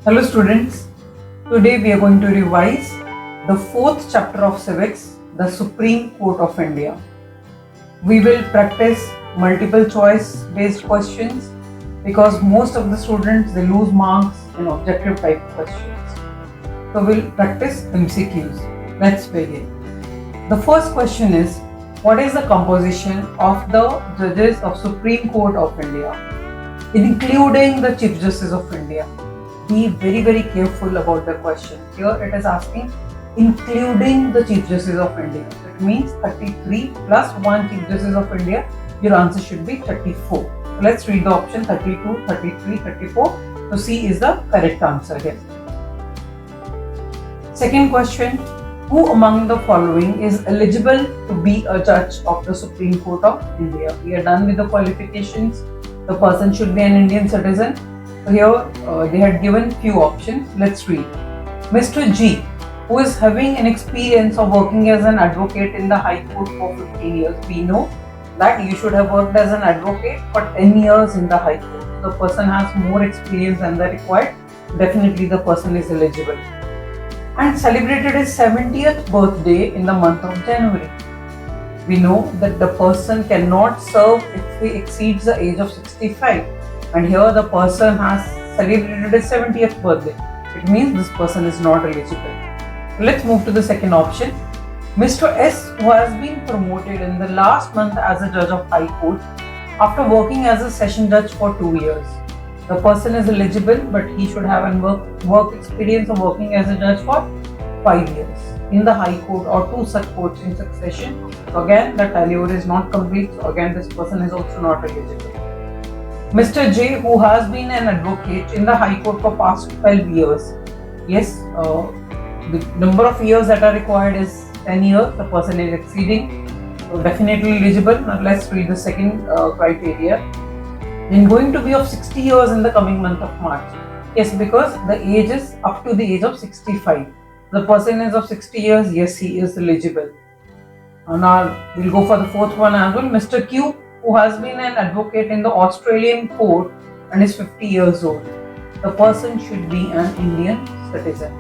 Hello students, today we are going to revise the fourth chapter of Civics, the Supreme Court of India. We will practice multiple choice based questions because most of the students they lose marks in objective type questions. So we'll practice MCQs. Let's begin. The first question is, what is the composition of the judges of Supreme Court of India, including the Chief Justice of India? Be very careful about the question. Here it is asking including the Chief Justice of India. It means 33 plus 1 Chief Justice of India. Your answer should be 34. So let's read the option 32, 33, 34. So C is the correct answer here. Second question, who among the following is eligible to be a judge of the Supreme Court of India? We are done with the qualifications. The person should be an Indian citizen. So here they had given few options. Let's read. Mr. G, who is having an experience of working as an advocate in the High Court for 15 years. We know that you should have worked as an advocate for 10 years in the High Court. The person has more experience than the required. Definitely the person is eligible. And celebrated his 70th birthday in the month of January. We know that the person cannot serve if he exceeds the age of 65. And here the person has celebrated his 70th birthday. It means this person is not eligible. Let's move to the second option. Mr. S, who has been promoted in the last month as a judge of High Court after working as a session judge for 2 years. The person is eligible, but he should have work experience of working as a judge for 5 years in the High Court or 2 such courts in succession. So again, the tenure is not complete. So again, this person is also not eligible. Mr. J, who has been an advocate in the High Court for past 12 years. Yes, the number of years that are required is 10 years. The person is exceeding. So definitely eligible. Now let's read the second criteria. And going to be of 60 years in the coming month of March. Yes, because the age is up to the age of 65. The person is of 60 years. Yes, he is eligible. Now we'll go for the fourth one as well. Mr. Q, who has been an advocate in the Australian court and is 50 years old. The person should be an Indian citizen.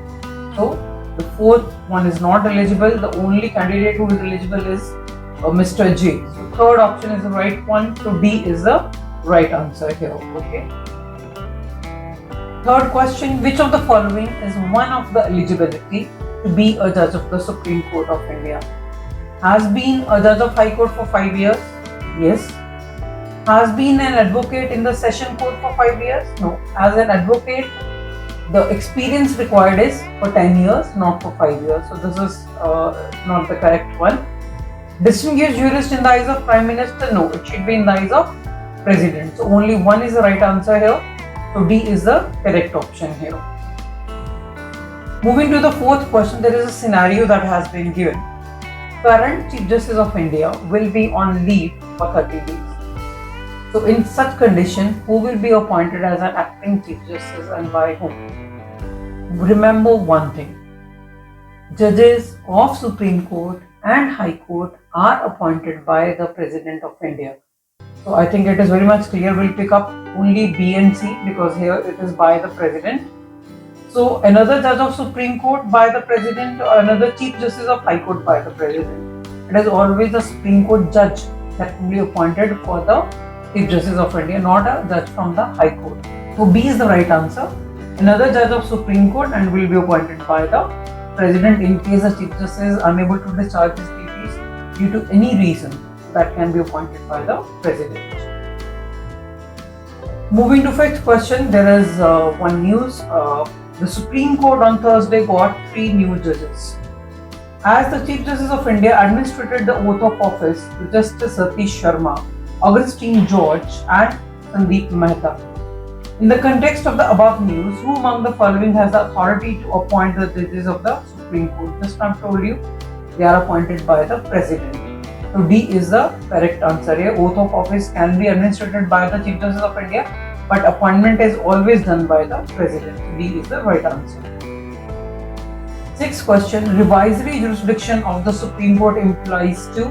So the fourth one is not eligible. The only candidate who is eligible is Mr. J. So third option is the right one. So D is the right answer here. Okay. Third question, which of the following is one of the eligibility to be a judge of the Supreme Court of India? Has been a judge of High Court for 5 years? Yes. Has been an advocate in the session court for 5 years? No. As an advocate, the experience required is for 10 years, not for 5 years. So this is not the correct one. Distinguished jurist in the eyes of Prime Minister? No. It should be in the eyes of President. So only one is the right answer here. So D is the correct option here. Moving to the fourth question, there is a scenario that has been given. Current Chief Justice of India will be on leave for 30 days. So in such condition, who will be appointed as an acting Chief Justice and by whom? Remember one thing. Judges of Supreme Court and High Court are appointed by the President of India. So I think it is very much clear. We'll pick up only B and C because here it is by the President. So another judge of Supreme Court by the President or another Chief Justice of High Court by the President. It is always the Supreme Court judge that will be appointed for the Chief Justice of India, not a judge from the High Court. So B is the right answer. Another judge of Supreme Court and will be appointed by the President in case the Chief Justice is unable to discharge his duties due to any reason that can be appointed by the President. Moving to fifth question, there is one news. The Supreme Court on Thursday got 3 new judges. As the Chief Justice of India administered the oath of office to Justice Satish Sharma, Augustine George and Sandeep Mehta. In the context of the above news, who among the following has the authority to appoint the judges of the Supreme Court? Just I've told you, they are appointed by the President. So D is the correct answer here. Oath of office can be administered by the Chief Justice of India, but appointment is always done by the President. D is the right answer. Sixth question, revisory jurisdiction of the Supreme Court implies to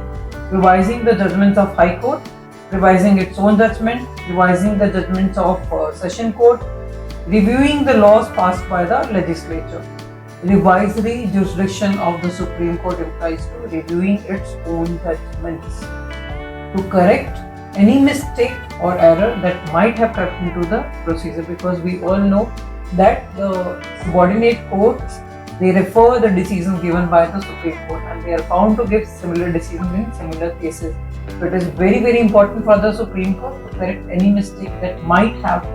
revising the judgments of High Court, revising its own judgment, revising the judgments of Session Court, Reviewing the laws passed by the legislature. Revisory jurisdiction of the Supreme Court implies to reviewing its own judgments to correct any mistake or error that might have crept into the procedure, because we all know that the subordinate courts, they refer the decisions given by the Supreme Court and they are bound to give similar decisions in similar cases. So it is very, very important for the Supreme Court to correct any mistake that might have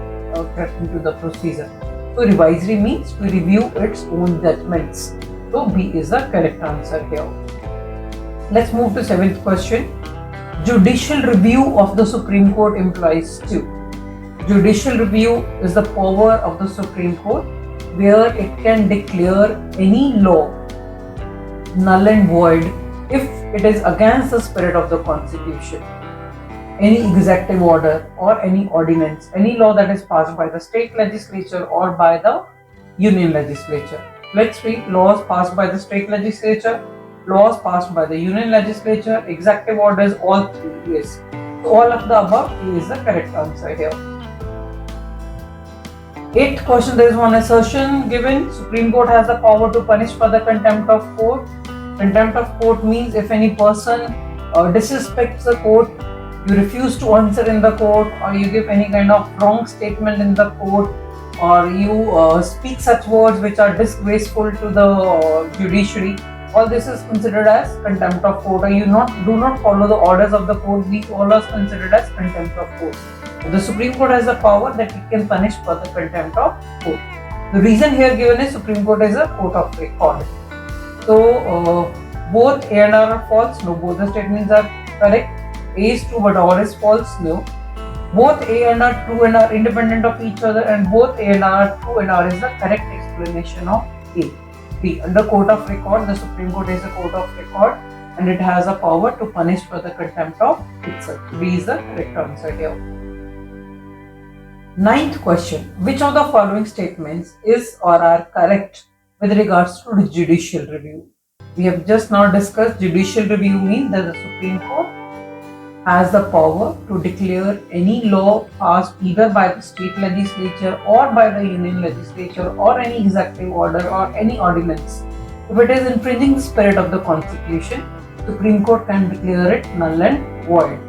crept into the procedure. So revisory means to review its own judgments. So B is the correct answer here. Let's move to 7th question. Judicial review of the Supreme Court implies to. Judicial review is the power of the Supreme Court where it can declare any law null and void if it is against the spirit of the Constitution. Any executive order or any ordinance, any law that is passed by the state legislature or by the union legislature. Let's read laws passed by the state legislature, laws passed by the union legislature, executive orders, all three. Yes. So all of the above is the correct answer here. 8th question, there is one assertion given. Supreme Court has the power to punish for the contempt of court. Contempt of court means if any person disrespects the court, you refuse to answer in the court, or you give any kind of wrong statement in the court, or you speak such words which are disgraceful to the judiciary, all this is considered as contempt of court, or you do not follow the orders of the court, these all are considered as contempt of court. So the Supreme Court has the power that it can punish for the contempt of court. The reason here given is Supreme Court is a court of record. So both A and R are false. No, both the statements are correct. A is true but R is false. No. Both A and R true and are independent of each other, and both A and R are true and R is the correct explanation of A. B. Under court of record, the Supreme Court is a court of record and it has a power to punish for the contempt of itself. B is the correct answer here. 9th question. Which of the following statements is or are correct with regards to the judicial review? We have just now discussed judicial review means that the Supreme Court has the power to declare any law passed either by the state legislature or by the union legislature or any executive order or any ordinance. If it is infringing the spirit of the Constitution, Supreme Court can declare it null and void.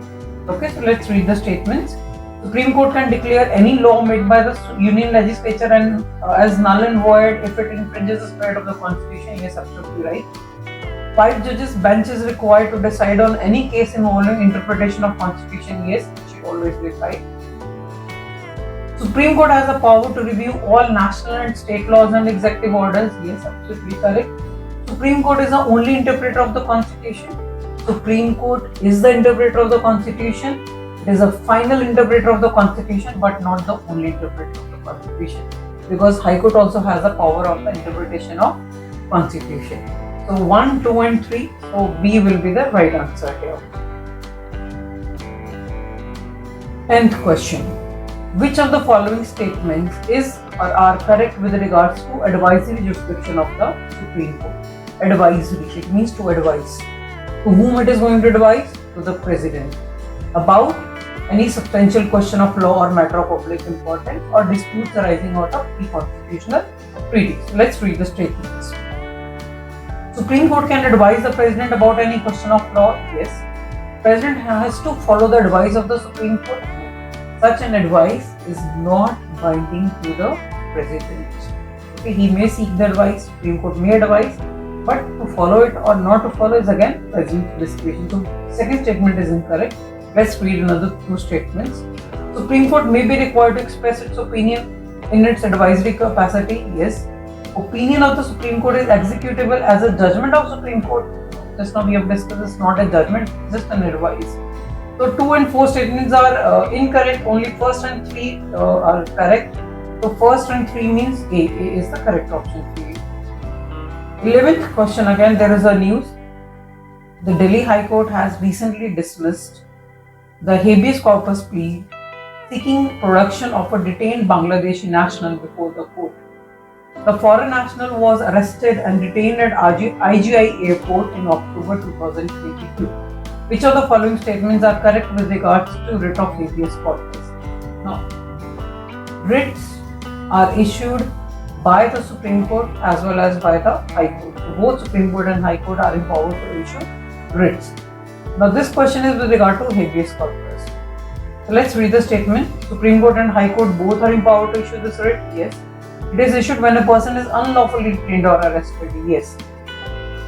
Okay, so let's read the statements. Supreme Court can declare any law made by the union legislature and as null and void if it infringes the spirit of the Constitution. Yes, absolutely right. 5 judges bench is required to decide on any case involving interpretation of Constitution. Yes, it should always be right. Supreme Court has the power to review all national and state laws and executive orders. Yes, absolutely correct. Supreme Court is the only interpreter of the Constitution. Supreme Court is the interpreter of the Constitution. It is a final interpreter of the Constitution but not the only interpreter of the Constitution, because High Court also has the power of the interpretation of Constitution. So 1, 2 and 3, so B will be the right answer here. 10th question. Which of the following statements is or are correct with regards to advisory jurisdiction of the Supreme Court? Advisory, it means to advise. To whom it is going to advise? To the President. About any substantial question of law or matter of public importance or disputes arising out of the constitutional treaties. Let's read the statements. Supreme Court can advise the President about any question of law. Yes. President has to follow the advice of the Supreme Court. Such an advice is not binding to the President. Okay, he may seek the advice, Supreme Court may advise, but to follow it or not to follow is again President's discretion. So second statement is incorrect. Let's read another 2 statements. Supreme Court may be required to express its opinion in its advisory capacity. Yes. Opinion of the Supreme Court is executable as a judgment of Supreme Court. Just now we have discussed it's not a judgment, just an advice. So 2 and 4 statements are incorrect. Only first and 3 are correct. So first and 3 means A. A is the correct option for you. 11th question, again there is a news. The Delhi High Court has recently dismissed the habeas corpus plea seeking production of a detained Bangladeshi national before the court. The foreign national was arrested and detained at IGI airport in October 2022. Which of the following statements are correct with regards to writ of habeas corpus? Now, writs are issued by the Supreme Court as well as by the High Court. So both Supreme Court and High Court are empowered to issue writs. Now this question is with regard to habeas corpus. So let's read the statement. Supreme Court and High Court both are empowered to issue this writ. Yes. It is issued when a person is unlawfully detained or arrested. Yes.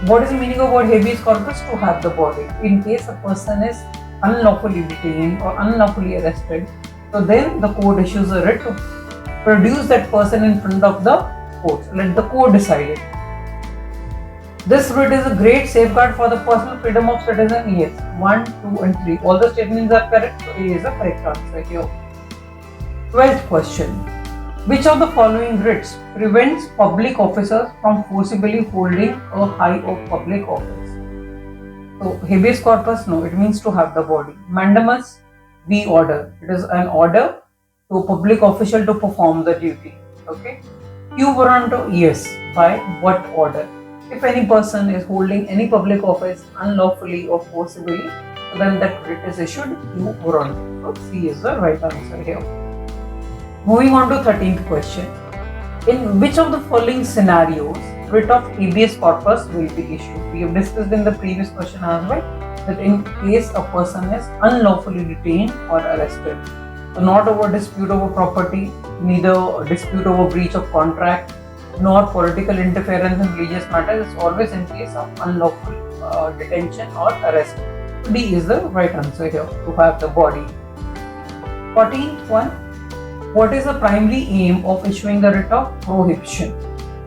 What is the meaning of word habeas corpus? To have the body. In case a person is unlawfully detained or unlawfully arrested, so then the court issues a writ to produce that person in front of the court. Let the court decide it. This writ is a great safeguard for the personal freedom of citizen. Yes. 1, 2 and 3. All the statements are correct. So A is the correct answer here. 12th question. Which of the following writs prevents public officers from forcibly holding a high of public office? So habeas corpus, no, it means to have the body. Mandamus, B order. It is an order to a public official to perform the duty. Okay. Q warranto, yes. By what order? If any person is holding any public office unlawfully or forcibly, so then that writ is issued Q warranto. So C is the right answer here. Moving on to 13th question. In which of the following scenarios writ of habeas corpus will be issued? We have discussed in the previous question as well that in case a person is unlawfully detained or arrested, so not over dispute over property, neither dispute over breach of contract, nor political interference in religious matters, it's always in case of unlawful detention or arrest. So D is the right answer here, to have the body. 14th one. What is the primary aim of issuing the writ of prohibition?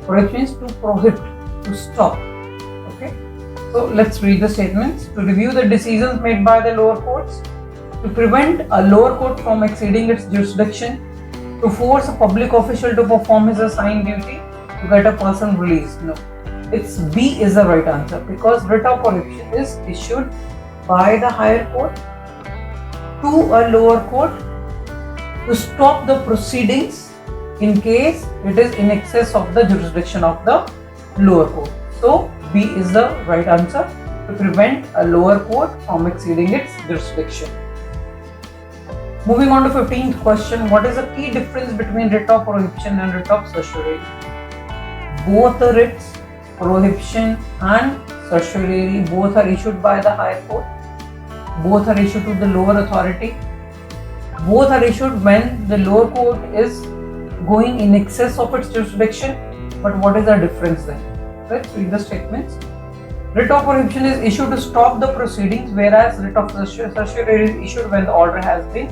Prohibition is to prohibit, to stop. Okay. So let's read the statements. To review the decisions made by the lower courts, to prevent a lower court from exceeding its jurisdiction, to force a public official to perform his assigned duty, to get a person released. No. It's B is the right answer, because writ of prohibition is issued by the higher court to a lower court to stop the proceedings in case it is in excess of the jurisdiction of the lower court. So B is the right answer, to prevent a lower court from exceeding its jurisdiction. Moving on to 15th question. What is the key difference between writ of prohibition and writ of certiorari? Both the writs, prohibition and certiorari, both are issued by the higher court. Both are issued to the lower authority. Both are issued when the lower court is going in excess of its jurisdiction. But what is the difference then? Let's read the statements. Writ of prohibition is issued to stop the proceedings, whereas writ of certiorari is issued when the order has been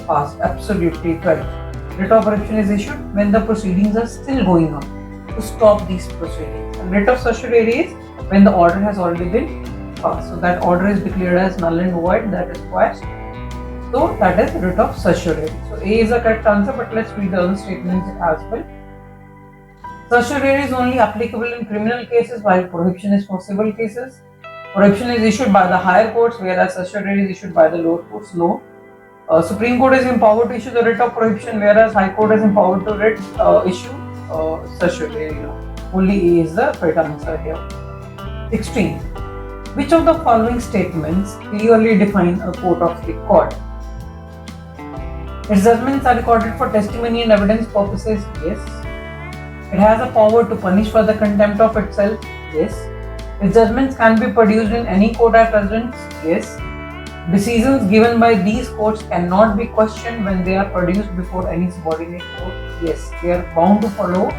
passed. Absolutely correct. Writ of prohibition is issued when the proceedings are still going on, to stop these proceedings. And writ of certiorari is when the order has already been passed. So that order is declared as null and void, that is quashed. So that is writ of certiorari. So A is the correct answer, but let's read the other statements as well. Certiorari is only applicable in criminal cases, while prohibition is for civil cases. Prohibition is issued by the higher courts, whereas certiorari is issued by the lower courts. No. Supreme Court is empowered to issue the writ of prohibition, whereas High Court is empowered to issue certiorari. Only A is the right answer here. 16. Which of the following statements clearly define a court of record? Its judgments are recorded for testimony and evidence purposes. Yes. It has a power to punish for the contempt of itself. Yes. Its judgments can be produced in any court at residence. Yes. Decisions given by these courts cannot be questioned when they are produced before any subordinate court. Yes. They are bound to follow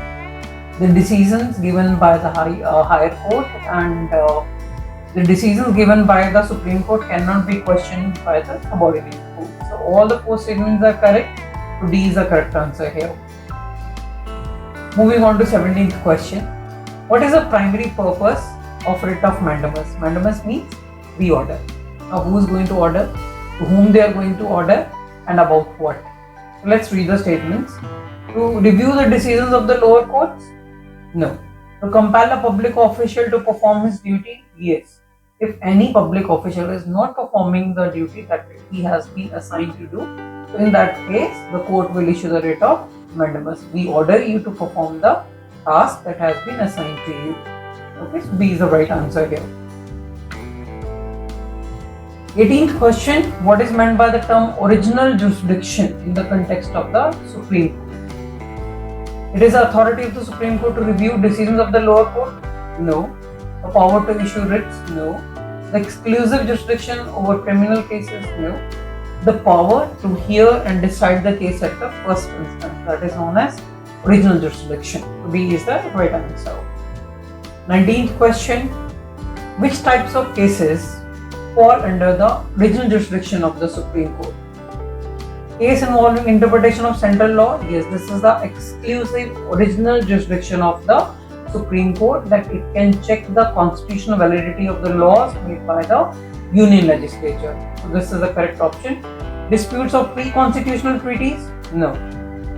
the decisions given by the higher court, and the decisions given by the Supreme Court cannot be questioned by the subordinate court. So all the four statements are correct. So D is the correct answer here. Moving on to 17th question. What is the primary purpose of writ of mandamus? Mandamus means reorder. Now who is going to order, to whom they are going to order, and about what? So let's read the statements. To review the decisions of the lower courts? No. To compel a public official to perform his duty? Yes. If any public official is not performing the duty that he has been assigned to do, so in that case, the court will issue the writ of mandamus. We order you to perform the task that has been assigned to you. Okay, so B is the right answer here. 18th question. What is meant by the term original jurisdiction in the context of the Supreme Court? It is the authority of the Supreme Court to review decisions of the lower court? No. The power to issue writs? No. The exclusive jurisdiction over criminal cases? No. The power to hear and decide the case at the first instance, that is known as original jurisdiction. B is the right answer. 19th question. Which types of cases fall under the original jurisdiction of the Supreme Court? Case involving interpretation of central law? Yes, this is the exclusive original jurisdiction of the Supreme Court, that it can check the constitutional validity of the laws made by the Union Legislature. So this is the correct option. Disputes of pre-constitutional treaties? No.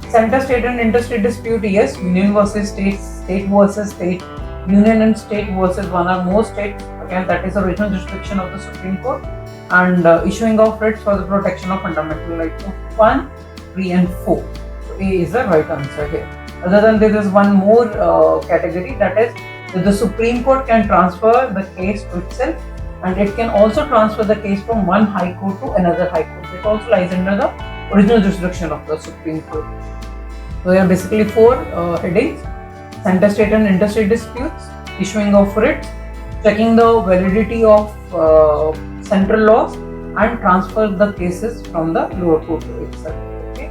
Center state and interstate dispute? Yes. Union versus state, state versus state, union and state versus one or more states. Again, that is the original jurisdiction of the Supreme Court. And issuing of writs for the protection of fundamental rights. 1, 3 and 4. So A is the right answer here. Other than this, there is one more category, that is that the Supreme Court can transfer the case to itself, and it can also transfer the case from one high court to another high court. It also lies under the original jurisdiction of the Supreme Court. So there are basically 4 headings: center state and interstate disputes, issuing of writs, checking the validity of central laws, and transfer the cases from the lower court to itself. Okay.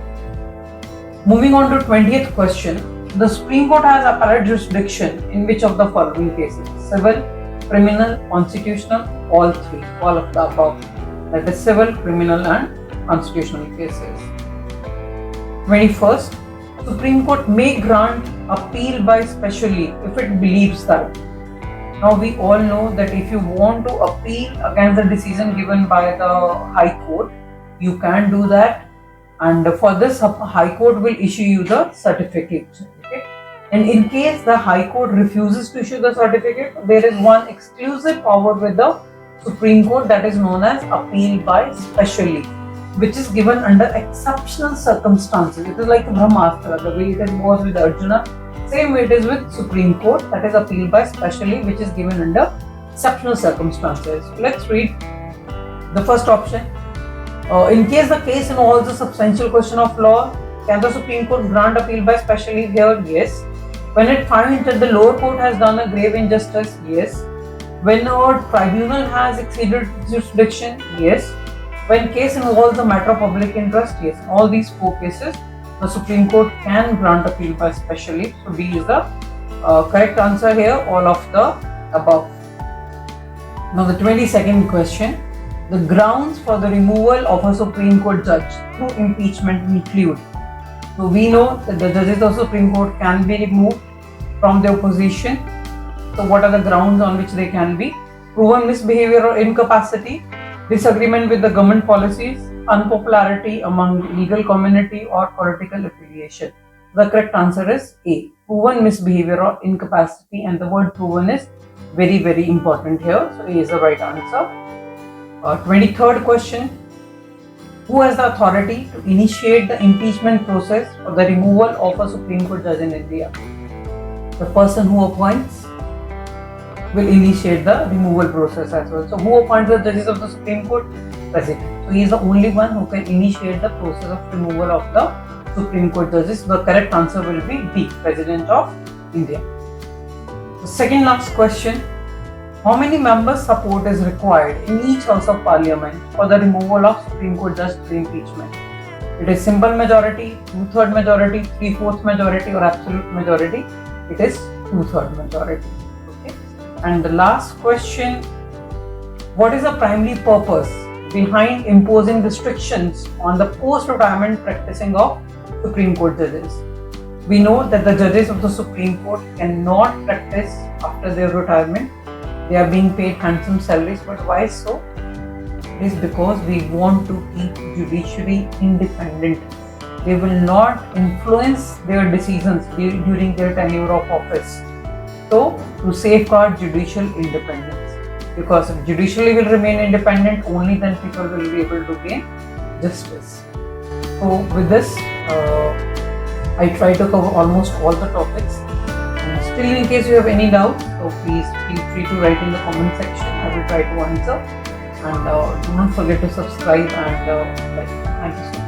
Moving on to 20th question. The Supreme Court has appellate jurisdiction in which of the following cases? Civil, criminal, constitutional, all 3, all of the above. That is civil, criminal and constitutional cases. 21st. Supreme Court may grant appeal by special leave if it believes that. Now we all know that if you want to appeal against the decision given by the High Court, you can do that, and for this High Court will issue you the certificate. Okay? And in case the High Court refuses to issue the certificate, there is one exclusive power with the Supreme Court, that is known as appeal by special leave, which is given under exceptional circumstances. It is like Brahmastra, the way it was with Arjuna. Same way it is with Supreme Court, that is appeal by special leave, which is given under exceptional circumstances. Let's read the first option. In case the case involves a substantial question of law, can the Supreme Court grant appeal by special leave here? Yes. When it finds that the lower court has done a grave injustice? Yes. When a tribunal has exceeded jurisdiction? Yes. When case involves a matter of public interest? Yes. In all these 4 cases, the Supreme Court can grant appeal by special leave. So B is the correct answer here, all of the above. Now the 22nd question. The grounds for the removal of a Supreme Court judge through impeachment include. So we know that the judges of the Supreme Court can be removed from their position. So what are the grounds on which they can be? Proven misbehavior or incapacity, disagreement with the government policies, unpopularity among legal community, or political affiliation. The correct answer is A, proven misbehavior or incapacity, and the word proven is very, very important here. So A is the right answer. 23rd question. Who has the authority to initiate the impeachment process for the removal of a Supreme Court judge in India? The person who appoints will initiate the removal process as well. So who appoints the judges of the Supreme Court? President. So he is the only one who can initiate the process of removal of the Supreme Court judges. The correct answer will be B, President of India. The second last question. How many members' support is required in each House of Parliament for the removal of Supreme Court judge through impeachment? It is simple majority, 2/3 majority, 3/4 majority, or absolute majority. It is 2/3 majority. Okay. And the last question. What is the primary purpose behind imposing restrictions on the post-retirement practicing of Supreme Court judges? We know that the judges of the Supreme Court cannot practice after their retirement. They are being paid handsome salaries, but why so? It is because we want to keep judiciary independent. They will not influence their decisions during their tenure of office. So, to safeguard judicial independence. Because if judiciary will remain independent, only then people will be able to gain justice. So with this, I try to cover almost all the topics. And still, in case you have any doubts, so please feel free to write in the comment section. I will try to answer. And do not forget to subscribe and like. Thank you so much.